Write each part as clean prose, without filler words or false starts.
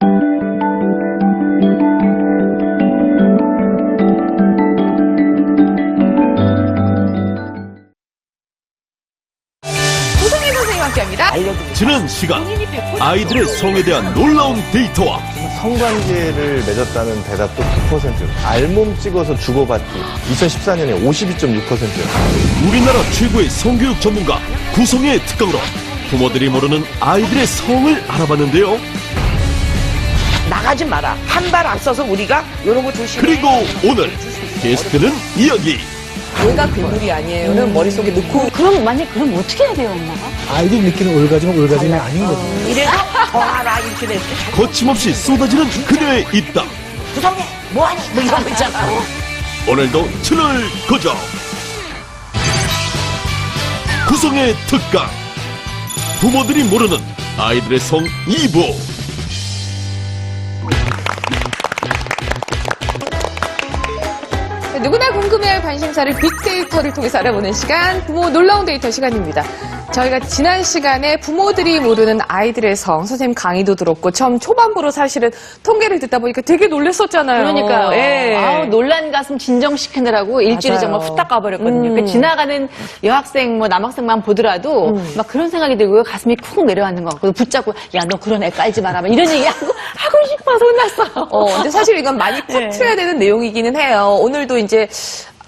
고성희 선생님과 함께합니다. 지난 시간 아이들의 성에 대한 놀라운 데이터와 성관계를 맺었다는 대답도 9%, 알몸 찍어서 주고받기 2014년에 52.6%. 우리나라 최고의 성교육 전문가 구성의 특강으로 부모들이 모르는 아이들의 성을 알아봤는데요. 나가지 마라. 한 발 앞서서 우리가 이런 거 조심해. 그리고 오늘 게스트는 이야기. 얘가 괴물이 아니에요는 머릿속에 넣고 그럼 만약 그럼 어떻게 해야 돼요, 엄마가? 아이들이 느끼는 올가즘은 아닌 거죠. 이래서 더하라 이렇게 됐지. 거침없이 쏟아지는 그녀의 입담. 구성해 뭐하니 뭐 이런 거 있잖아. 오늘도 채널 고정. 구성의 특강. 부모들이 모르는 아이들의 성 2부. 누구나 궁금해할 관심사를 빅데이터를 통해서 알아보는 시간, 부모 놀라운 데이터 시간입니다. 저희가 지난 시간에 부모들이 모르는 아이들의 성, 선생님 강의도 들었고 처음 초반부로 사실은 통계를 듣다 보니까 되게 놀랐었잖아요. 그러니까요. 예. 아우, 놀란 가슴 진정시키느라고 일주일이 맞아요. 정말 후딱 가버렸거든요. 그러니까 지나가는 여학생, 남학생만 보더라도 막 그런 생각이 들고요. 가슴이 쿵 내려앉는 것 같고 붙잡고 야, 너 그런 애 깔지 마라. 막 이런 얘기 하고 싶어서 혼났어요. 근데 사실 이건 많이 퍼트려야 되는 내용이기는 해요. 오늘도 이제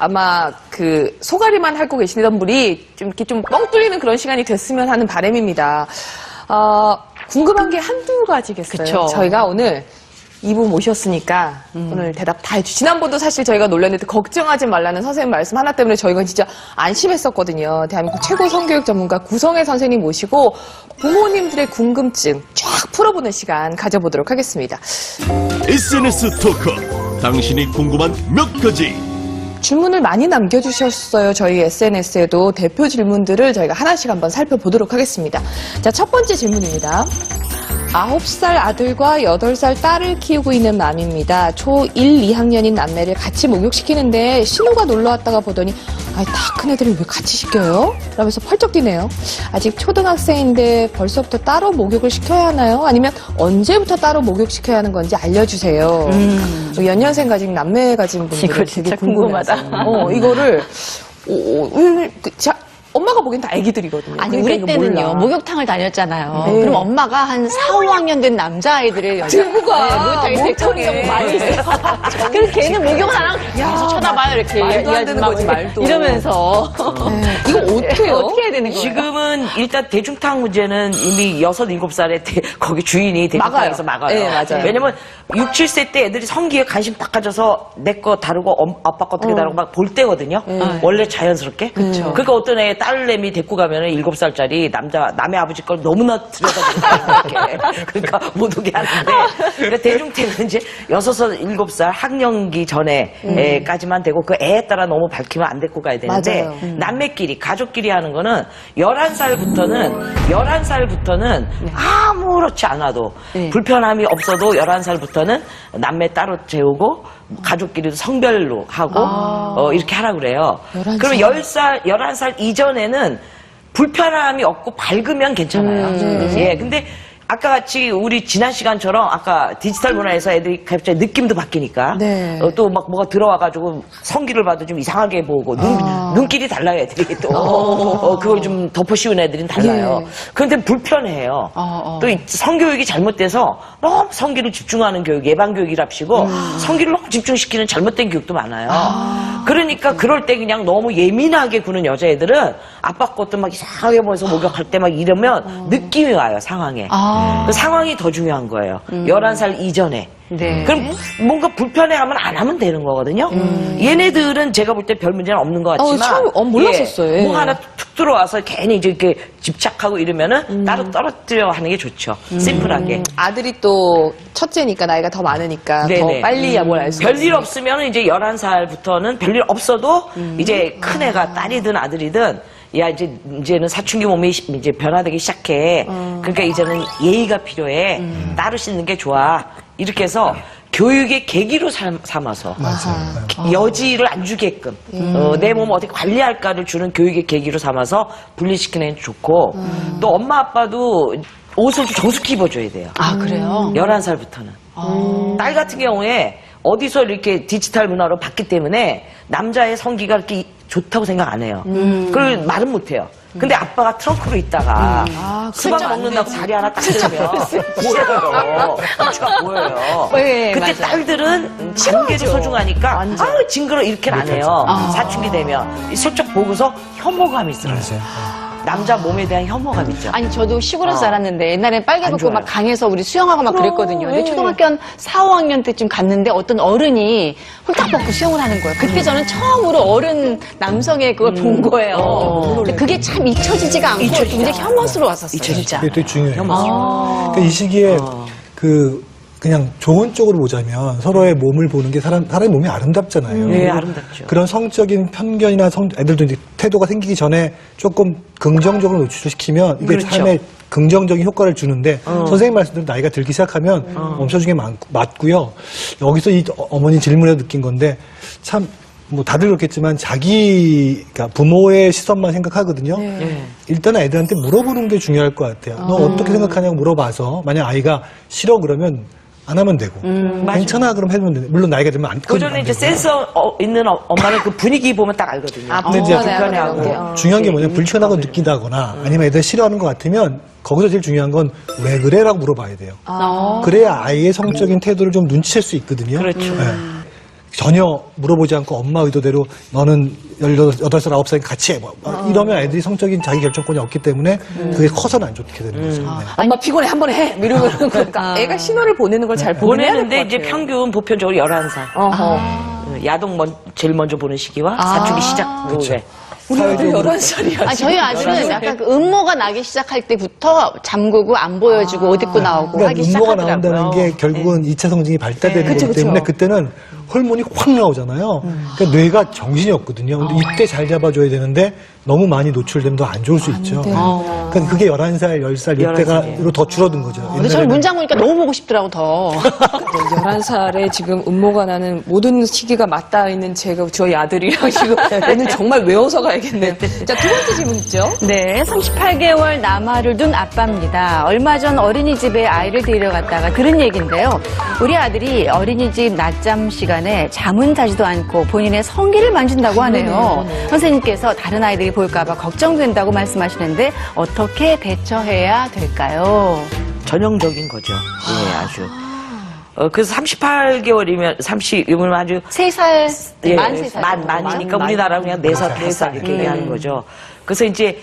아마 그 소가리만 앓고 계시던 분이 좀 이렇게 좀 뻥 뚫리는 그런 시간이 됐으면 하는 바람입니다. 궁금한 게 한두 가지겠어요. 그쵸. 저희가 오늘 이분 모셨으니까 오늘 대답 다 해주시죠. 지난번도 사실 저희가 놀랐는데 걱정하지 말라는 선생님 말씀 하나 때문에 저희가 진짜 안심했었거든요. 대한민국 최고 성교육 전문가 구성애 선생님 모시고 부모님들의 궁금증 쫙 풀어보는 시간 가져보도록 하겠습니다. SNS 토크. 당신이 궁금한 몇 가지. 질문을 많이 남겨주셨어요. 저희 SNS에도 대표 질문들을 저희가 하나씩 한번 살펴보도록 하겠습니다. 자, 첫 번째 질문입니다. 9살 아들과 8살 딸을 키우고 있는 맘입니다. 초1, 2학년인 남매를 같이 목욕시키는데 신우가 놀러왔다가 보더니 다 큰 애들을 왜 같이 시켜요? 라면서 펄쩍 뛰네요. 아직 초등학생인데 벌써부터 따로 목욕을 시켜야 하나요? 아니면 언제부터 따로 목욕시켜야 하는 건지 알려주세요. 연년생 가진 남매 가진 분들은 이거 진짜 되게 궁금하다. 이거를 엄마가 보기엔 다 애기들이거든요. 아니, 그러니까 우리 이거 때는요, 몰라. 목욕탕을 다녔잖아요. 네. 그럼 엄마가 한 4, 5학년 된 남자아이들을 들고 가. 목욕탕에 목욕탕에. 데리고 많이 있어요. 그래서 걔는 목욕을 안 하고 계속 쳐다봐요, 이렇게. 말도 안 이 되는 아줌마 거지, 말도. 이러면서. 이거 어떻게 해요? 어떻게 해야 되는 거예요? 지금은 일단 대중탕 문제는 이미 6, 7살에 거기 주인이 대중탕에서 막아요. 네, 맞아요. 왜냐면 6, 7세 때 애들이 성기에 관심 딱 가져서 내 거 다르고 아빠 거 어떻게 다르고 막 볼 때거든요. 원래 자연스럽게. 그러니까 어떤 애 딸내미 데리고 가면은 7살짜리 남의 아버지 걸 너무나 들여다보고 그러니까 못 오게 하는데 그러니까 대중탕은 이제 6, 7살 학령기 전에까지만 되고 그 애에 따라 너무 밝히면 안 데리고 가야 되는데 맞아요. 남매끼리 가족끼리 하는 거는 11살부터는 아무렇지 않아도 불편함이 없어도 11살부터는 남매 따로 재우고 가족끼리도 성별로 하고 이렇게 하라고 그래요. 11살. 그러면 11살 이전에는 불편함이 없고 밝으면 괜찮아요. 예, 근데 아까 같이 우리 지난 시간처럼 아까 디지털 문화에서 애들이 갑자기 느낌도 바뀌니까 네. 또 막 뭐가 들어와가지고 성기를 봐도 좀 이상하게 보고 눈길이 달라요 애들이 또 그걸 좀 덮어 씌운 애들은 달라요. 그런데 불편해요. 또 이 성교육이 잘못돼서 너무 성기를 집중하는 교육 예방 교육이랍시고 성기를 너무 집중시키는 잘못된 교육도 많아요. 그러니까 그럴 때 그냥 너무 예민하게 구는 여자애들은 아빠 것도 막 이상하게 보면서 목욕할 때 막 이러면 느낌이 와요 상황에. 그 상황이 더 중요한 거예요. 11살 이전에. 네. 그럼 뭔가 불편해하면 안 하면 되는 거거든요. 얘네들은 제가 볼 때 별 문제는 없는 것 같지만 처음 몰랐었어요. 예, 뭐 하나 툭 들어와서 괜히 이제 이렇게 집착하고 이러면은 따로 떨어뜨려 하는 게 좋죠. 심플하게. 아들이 또 첫째니까 나이가 더 많으니까 네네. 더 빨리 뭘 알 수 있어요. 별일 없으면 이제 11살부터는 별일 없어도 이제 큰 애가 딸이든 아들이든 야 이제는 사춘기 몸이 이제 변화되기 시작해. 그러니까 이제는 예의가 필요해. 따로 씻는 게 좋아. 이렇게 해서 교육의 계기로 삼아서 맞아요. 여지를 안 주게끔 내 몸을 어떻게 관리할까를 주는 교육의 계기로 삼아서 분리시키는 게 좋고 또 엄마 아빠도 옷을 좀 정숙히 입어줘야 돼요. 아, 그래요? 11살부터는. 딸 같은 경우에 어디서 이렇게 디지털 문화로 봤기 때문에 남자의 성기가 그렇게 좋다고 생각 안 해요. 그걸 말은 못 해요. 근데 아빠가 트렁크로 있다가 수박 먹는다고 다리 하나 딱 들으면 보여요. 부추가 보여요. 네, 그때 맞아요. 딸들은 관계도 소중하니까 아우 징그러 이렇게는 안 해요. 사춘기 되면 슬쩍 보고서 혐오감이 있어요. 남자 몸에 대한 혐오감 있죠. 아니, 저도 시골에서 자랐는데 옛날엔 빨개 안 벗고 좋아요. 막 강에서 우리 수영하고 막 그랬거든요. 근데 초등학교 한 4, 5학년 때쯤 갔는데 어떤 어른이 홀딱 벗고 수영을 하는 거예요. 그때 저는 처음으로 어른 남성의 그걸 본 거예요. 근데 그게 참 잊혀지지가 않고 굉장히 혐오스러웠었어요, 진짜. 그게 되게 중요해요. 그러니까 이 시기에 그냥 좋은 쪽으로 보자면 서로의 몸을 보는 게 사람의 몸이 아름답잖아요. 네, 아름답죠. 그런 성적인 편견이나 애들도 이제 태도가 생기기 전에 조금 긍정적으로 노출시키면 이게 그렇죠. 삶에 긍정적인 효과를 주는데 선생님 말씀대로 나이가 들기 시작하면 멈춰주는 게 맞고요. 여기서 이 어머니 질문에서 느낀 건데 참 뭐 다들 그렇겠지만 그러니까 부모의 시선만 생각하거든요. 일단은 애들한테 물어보는 게 중요할 것 같아요. 너 어떻게 생각하냐고 물어봐서 만약 아이가 싫어 그러면 안 하면 되고 괜찮아 그럼 해면 되는데 물론 나이가 들면 안 그 전에 이제 센스 있는 엄마는 그 분위기 보면 딱 알거든요. 근데 이제 불편해하고. 중요한 게 뭐냐면 불편하고 느낀다거나 아니면 애들 싫어하는 것 같으면 거기서 제일 중요한 건 왜 그래? 라고 물어봐야 돼요. 그래야 아이의 성적인 태도를 좀 눈치챌 수 있거든요. 그렇죠. 네. 전혀 물어보지 않고 엄마 의도대로 너는 18살, 9살 같이 해. 이러면 애들이 성적인 자기 결정권이 없기 때문에 그게 커서는 안 좋게 되는 거죠. 네. 엄마 피곤해 한 번에 해 이러면 그러니까 애가 신호를 보내는 걸 잘 보내는데 이제 평균 보편적으로 11살. 야동 제일 먼저 보는 시기와 사춘기 시작. 그렇죠. 우리 아들 11살이야. 아니, 저희 아들은 약간 그 음모가 나기 시작할 때부터 잠그고 안 보여주고 옷 입고 나오고 그러니까 하기 음모가 시작하더라고요. 나온다는 게 결국은 2차 성징이 발달되는 거기 때문에 그때는 호르몬이 확 나오잖아요. 그러니까 뇌가 정신이 없거든요. 근데 이때 잘 잡아줘야 되는데 너무 많이 노출되면 더 안 좋을 수 있죠. 그러니까 그게 11살, 10살 이때가로 더 줄어든 거죠. 근데 저는 문장 보니까 너무 보고 싶더라고, 더. 11살에 지금 음모가 나는 모든 시기가 맞닿아 있는 저희 아들이랑 지금 오늘 정말 외워서 가야겠네요. 자, 두 번째 질문 있죠? 네, 38개월 남아를 둔 아빠입니다. 얼마 전 어린이집에 아이를 데려갔다가 들은 얘기인데요. 우리 아들이 어린이집 낮잠 시간에 잠은 자지도 않고 본인의 성기를 만진다고 하네요. 선생님께서 다른 아이들이 볼까봐 걱정된다고 말씀하시는데 어떻게 대처해야 될까요? 전형적인 거죠. 예, 아주. 그래서 38개월이면 아주 3살, 예, 만 3살. 만이니까 우리나라 그냥 4살 이렇게 얘기하는 거죠. 그래서 이제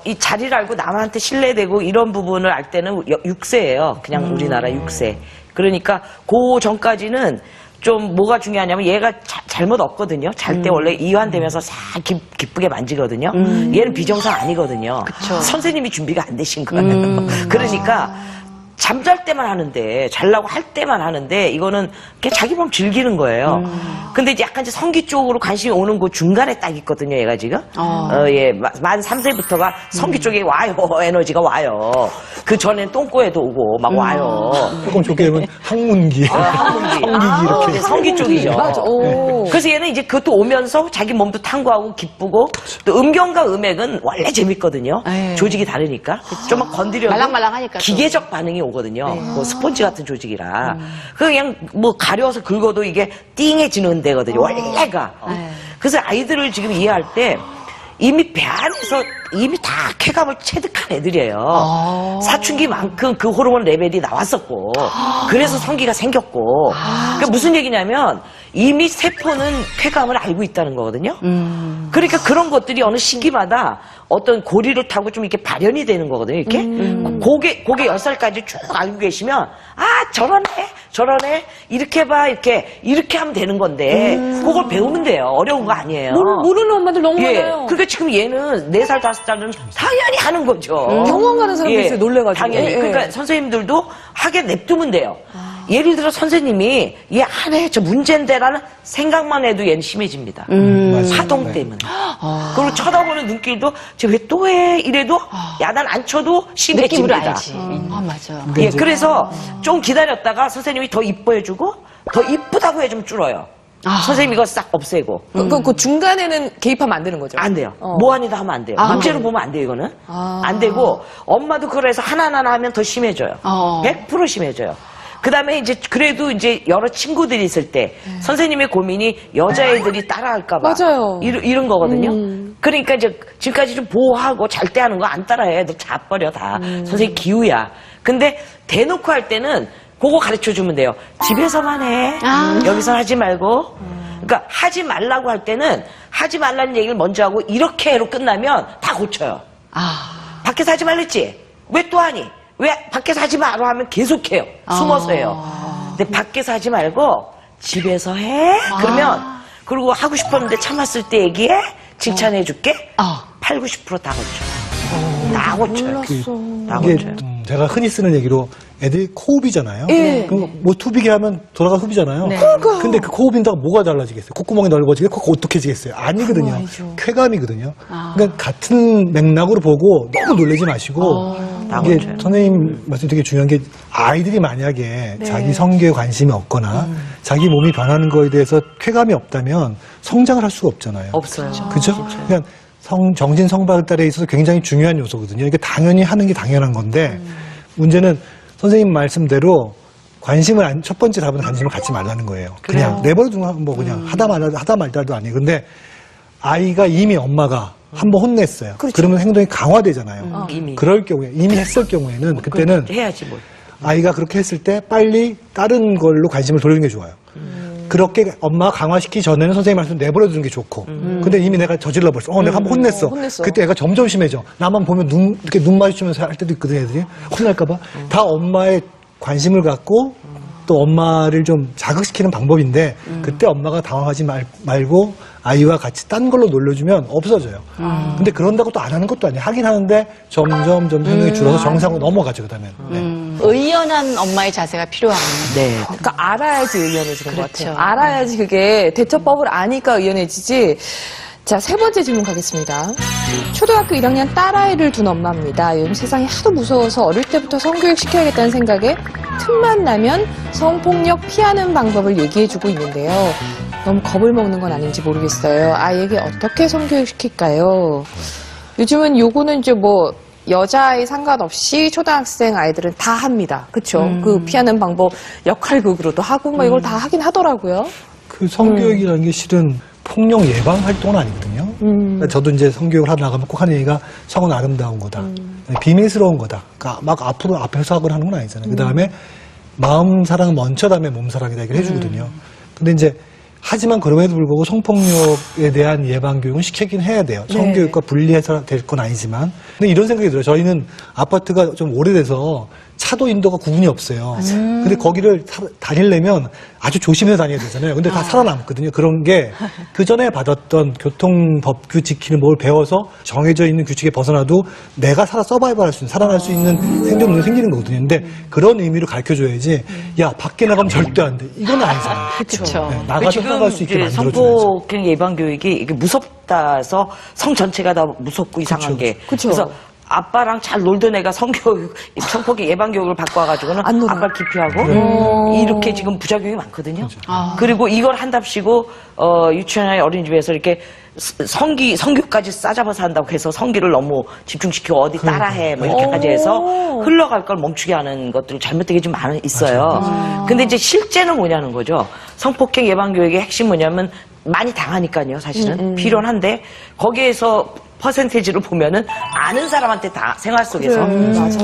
이 자리를 알고 남한테 신뢰되고 이런 부분을 알 때는 6세예요. 그냥 우리나라 6세. 그러니까 그 전까지는 좀 뭐가 중요하냐면 얘가 잘못 없거든요. 잘 때 원래 이완되면서 싹 기쁘게 만지거든요. 얘는 비정상 아니거든요. 선생님이 준비가 안 되신 거예요. 그러니까 잠잘 때만 하는데 잘라고 할 때만 하는데 이거는 그냥 자기 몸 즐기는 거예요. 근데 이제 약간 이제 성기 쪽으로 관심이 오는 그 중간에 딱 있거든요. 얘가 지금 예, 만 3세부터가 성기 쪽에 와요. 에너지가 와요. 그 전엔 똥꼬에도 오고 막 와요. 조금 좋게 되면 항문기, 성기. 성기기 이렇게. 네, 성기 쪽이죠. 맞아. 오. 그래서 얘는 이제 그것도 오면서 자기 몸도 탐구하고 기쁘고 또 음경과 음액은 원래 재밌거든요. 네. 조직이 다르니까 좀만 건드려도 말랑말랑하니까 또. 기계적 반응이 오거든요. 그 스폰지 같은 조직이라. 그냥 뭐 가려서 긁어도 이게 띵해지는 데거든요. 원래가. 그래서 아이들을 지금 이해할 때 이미 배 안에서 이미 다 쾌감을 체득한 애들이에요. 사춘기만큼 그 호르몬 레벨이 나왔었고 그래서 성기가 생겼고 그러니까 무슨 얘기냐면 이미 세포는 쾌감을 알고 있다는 거거든요. 그러니까 그런 것들이 어느 시기마다 어떤 고리를 타고 좀 이렇게 발현이 되는 거거든요. 이렇게 고개 10살까지 쭉 알고 계시면 아 저러네 이렇게 해봐 이렇게 하면 되는 건데 그걸 배우면 돼요. 어려운 거 아니에요. 모르는 엄마들 너무 많아요. 그러니까 지금 얘는 4살, 5살은 당연히 하는 거죠. 병원 가는 사람도 있어요, 놀래가지고. 당연히. 예, 그러니까 예. 선생님들도 하게 냅두면 돼요. 예를 들어 선생님이 얘 안 해, 저 문제인데라는 생각만 해도 얘는 심해집니다. 사동 때문에. 그리고 쳐다보는 눈길도 쟤 왜 또 해? 이래도 야단 안 쳐도 느낌으로 심해집니다. 알지. 맞아요. 예, 그래서 좀 기다렸다가 선생님이 더 이뻐해주고 더 이쁘다고 해주면 줄어요. 선생님 이거 싹 없애고. 그 중간에는 개입하면 안 되는 거죠? 안 돼요. 뭐하니다 하면 안 돼요. 문제로 보면 안 돼요, 이거는. 안 되고, 엄마도 그래서 하나하나 하면 더 심해져요. 100% 심해져요. 그 다음에 이제, 그래도 이제 여러 친구들이 있을 때, 선생님의 고민이 여자애들이 따라할까봐. 맞아요. 이런 거거든요. 그러니까 이제, 지금까지 좀 보호하고 잘 때 하는 거 안 따라해. 너 자버려, 다. 선생님 기우야. 근데, 대놓고 할 때는, 그거 가르쳐 주면 돼요. 집에서만 해. 여기서 하지 말고. 그러니까 하지 말라고 할 때는 하지 말라는 얘기를 먼저 하고 이렇게 해로 끝나면 다 고쳐요. 밖에서 하지 말랬지? 왜 또 하니? 왜 밖에서 하지 마라 하면 계속해요. 숨어서 해요. 근데 밖에서 하지 말고 집에서 해. 그러면 그리고 하고 싶었는데 참았을 때 얘기해. 칭찬해 줄게. 8, 90%다 고쳐. 다 고쳐요. 다 이게 고쳐요. 제가 흔히 쓰는 얘기로 애들이 코흡이잖아요. 그럼 뭐 투비게 하면 돌아가 흡이잖아요. 근데 그 코흡인다고 뭐가 달라지겠어요? 콧구멍이 넓어지겠어요? 코가 어떻게지겠어요? 아니거든요. 쾌감이거든요. 그러니까 같은 맥락으로 보고 너무 놀라지 마시고 이게 선생님 말씀 되게 중요한 게 아이들이 만약에 자기 성교에 관심이 없거나 자기 몸이 변하는 거에 대해서 쾌감이 없다면 성장을 할 수가 없잖아요. 없어요. 그죠? 그러니까 정신 성발달에 있어서 굉장히 중요한 요소거든요. 이게 당연히 하는 게 당연한 건데 문제는 선생님 말씀대로 첫 번째 답은 관심을 갖지 말라는 거예요. 그냥 내버려두면 뭐 그냥 하다 말다도 아니에요. 근데 아이가 이미 엄마가 한번 혼냈어요. 그러면 행동이 강화되잖아요. 그럴 경우에 이미 했을 경우에는 그때는 해야지 뭘. 아이가 그렇게 했을 때 빨리 다른 걸로 관심을 돌리는 게 좋아요. 그렇게 엄마가 강화시키기 전에는 선생님 말씀 내버려두는 게 좋고. 근데 이미 내가 저질러 버렸어. 내가 한번 혼냈어. 그때 애가 점점 심해져. 나만 보면 이렇게 눈 마주치면서 할 때도 있거든, 애들이. 혼날까봐. 다 엄마의 관심을 갖고 또 엄마를 좀 자극시키는 방법인데 그때 엄마가 당황하지 말고 아이와 같이 딴 걸로 놀려주면 없어져요. 근데 그런다고 또 안 하는 것도 아니에요. 하긴 하는데 점점 행동이 줄어서 정상으로 넘어가죠, 그 다음에. 의연한 엄마의 자세가 필요하군요. 네. 그러니까 알아야지 의연해지는 것 그렇죠. 같아요. 알아야지 그게 대처법을 아니까 의연해지지. 자, 세 번째 질문 가겠습니다. 초등학교 1학년 딸아이를 둔 엄마입니다. 요즘 세상이 하도 무서워서 어릴 때부터 성교육 시켜야겠다는 생각에 틈만 나면 성폭력 피하는 방법을 얘기해주고 있는데요. 너무 겁을 먹는 건 아닌지 모르겠어요. 아이에게 어떻게 성교육 시킬까요? 요즘은 요거는 이제 뭐 여자아이 상관없이 초등학생 아이들은 다 합니다. 그쵸? 그 피하는 방법 역할극으로도 하고 뭐 이걸 다 하긴 하더라고요. 그 성교육이라는 게 실은 폭력 예방 활동은 아니거든요. 그러니까 저도 이제 성교육을 하러 나가면 꼭 하는 얘기가 성은 아름다운 거다. 비밀스러운 거다. 그러니까 막 앞에서 하거나 하는 건 아니잖아요. 그 다음에 마음 사랑은 먼저 다음에 몸 사랑이다 얘기를 해주거든요. 근데 이제 하지만 그럼에도 불구하고 성폭력에 대한 예방 교육은 시키긴 해야 돼요. 성교육과 분리해서 될 건 아니지만. 근데 이런 생각이 들어요. 저희는 아파트가 좀 오래돼서 차도 인도가 구분이 없어요. 근데 거기를 다니려면 아주 조심해서 다녀야 되잖아요. 근데 다 살아남거든요. 그런 게 그 전에 받았던 교통법규 지키는 법을 배워서 정해져 있는 규칙에 벗어나도 내가 서바이벌 할 수 있는, 살아날 수 있는 생존력이 생기는 거거든요. 근데 그런 의미로 가르쳐줘야지, 야, 밖에 나가면 절대 안 돼. 이건 아니잖아요. 그렇죠. 네, 나가서 살아갈 수 있게 만들어줘야죠. 성폭행 예방 교육이 이게 무섭다 해서 성 전체가 다 무섭고 이상한 게. 그쵸. 그래서 아빠랑 잘 놀던 애가 성교육, 성폭행 예방 교육을 받고 와가지고는 안 놀아요. 아빠를 기피하고 이렇게 지금 부작용이 많거든요. 그리고 이걸 한답시고 유치원이나 어린이집에서 이렇게 성교까지 싸잡아서 한다고 해서 성기를 너무 집중시키고 어디 따라해 뭐 이렇게까지 해서 흘러갈 걸 멈추게 하는 것들 잘못되게 좀 있어요. 근데 이제 실제는 뭐냐는 거죠. 성폭행 예방 교육의 핵심 뭐냐면 많이 당하니까요. 사실은 필요한데 거기에서 퍼센테이지를 보면은 아는 사람한테 다 생활 속에서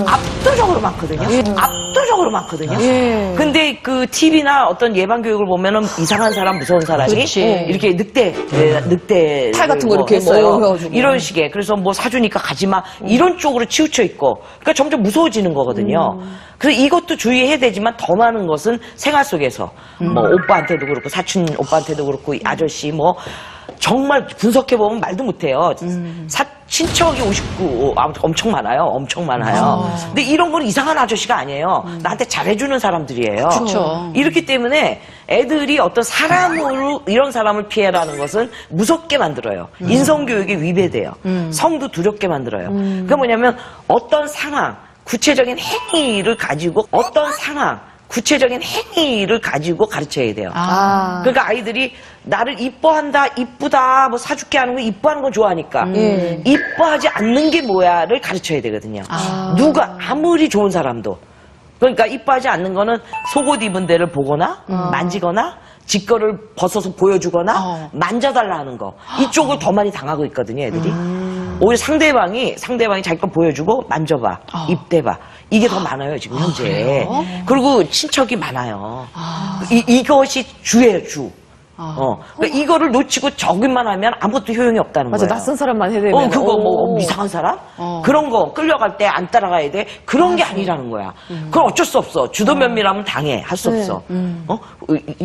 압도적으로 많거든요. 압도적으로 많거든요. 근데 그 TV나 어떤 예방 교육을 보면은 이상한 사람, 무서운 사람이 이렇게 늑대 탈 같은 거 이렇게 했어요. 뭐 해가지고. 이런 식의. 그래서 뭐 사주니까 가지 마. 이런 쪽으로 치우쳐 있고. 그러니까 점점 무서워지는 거거든요. 그래서 이것도 주의해야 되지만 더 많은 것은 생활 속에서 뭐 오빠한테도 그렇고 사촌 오빠한테도 그렇고 아저씨 뭐 정말 분석해보면 말도 못해요. 친척이 59, 엄청 많아요. 엄청 많아요. 근데 이런 건 이상한 아저씨가 아니에요. 나한테 잘해주는 사람들이에요. 그렇죠. 이렇기 때문에 애들이 어떤 사람으로 이런 사람을 피해라는 것은 무섭게 만들어요. 인성교육에 위배돼요. 성도 두렵게 만들어요. 그게 뭐냐면 어떤 상황, 구체적인 행위를 가지고 어떤 상황, 구체적인 행위를 가지고 가르쳐야 돼요. 그러니까 아이들이 나를 이뻐한다, 이쁘다, 뭐 사줄게 하는 거 이뻐하는 거 좋아하니까 이뻐하지 않는 게 뭐야를 가르쳐야 되거든요. 누가 아무리 좋은 사람도 그러니까 이뻐하지 않는 거는 속옷 입은 데를 보거나 만지거나 지 거를 벗어서 보여주거나 만져달라 하는 거 이쪽을 더 많이 당하고 있거든요, 애들이. 오히려 상대방이 자기 거 보여주고 만져봐, 입대봐 이게 더 많아요 지금 현재. 그리고 친척이 많아요. 이것이 주예요, 주. 그러니까 이거를 놓치고 저기만 하면 아무것도 효용이 없다는 맞아, 거예요. 낯선 사람만 해대면. 그거 뭐 이상한 사람? 그런 거 끌려갈 때 안 따라가야 돼? 그런 게 아니라는 거야. 그건 어쩔 수 없어. 주도 면밀하면 당해. 할 수 없어.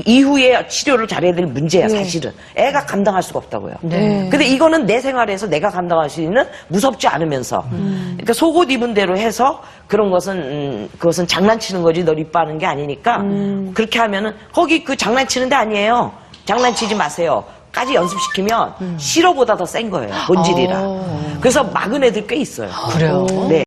이후에 치료를 잘해야 될 문제야, 사실은. 애가 감당할 수가 없다고요. 근데 이거는 내 생활에서 내가 감당할 수 있는 무섭지 않으면서. 그러니까 속옷 입은 대로 해서 그런 것은, 그것은 장난치는 거지 널 이뻐하는 게 아니니까 그렇게 하면은 거기 그 장난치는 데 아니에요. 장난치지 마세요. 까지 연습시키면 싫어보다 더 센 거예요. 본질이라. 그래서 막은 애들 꽤 있어요. 그래요? 네.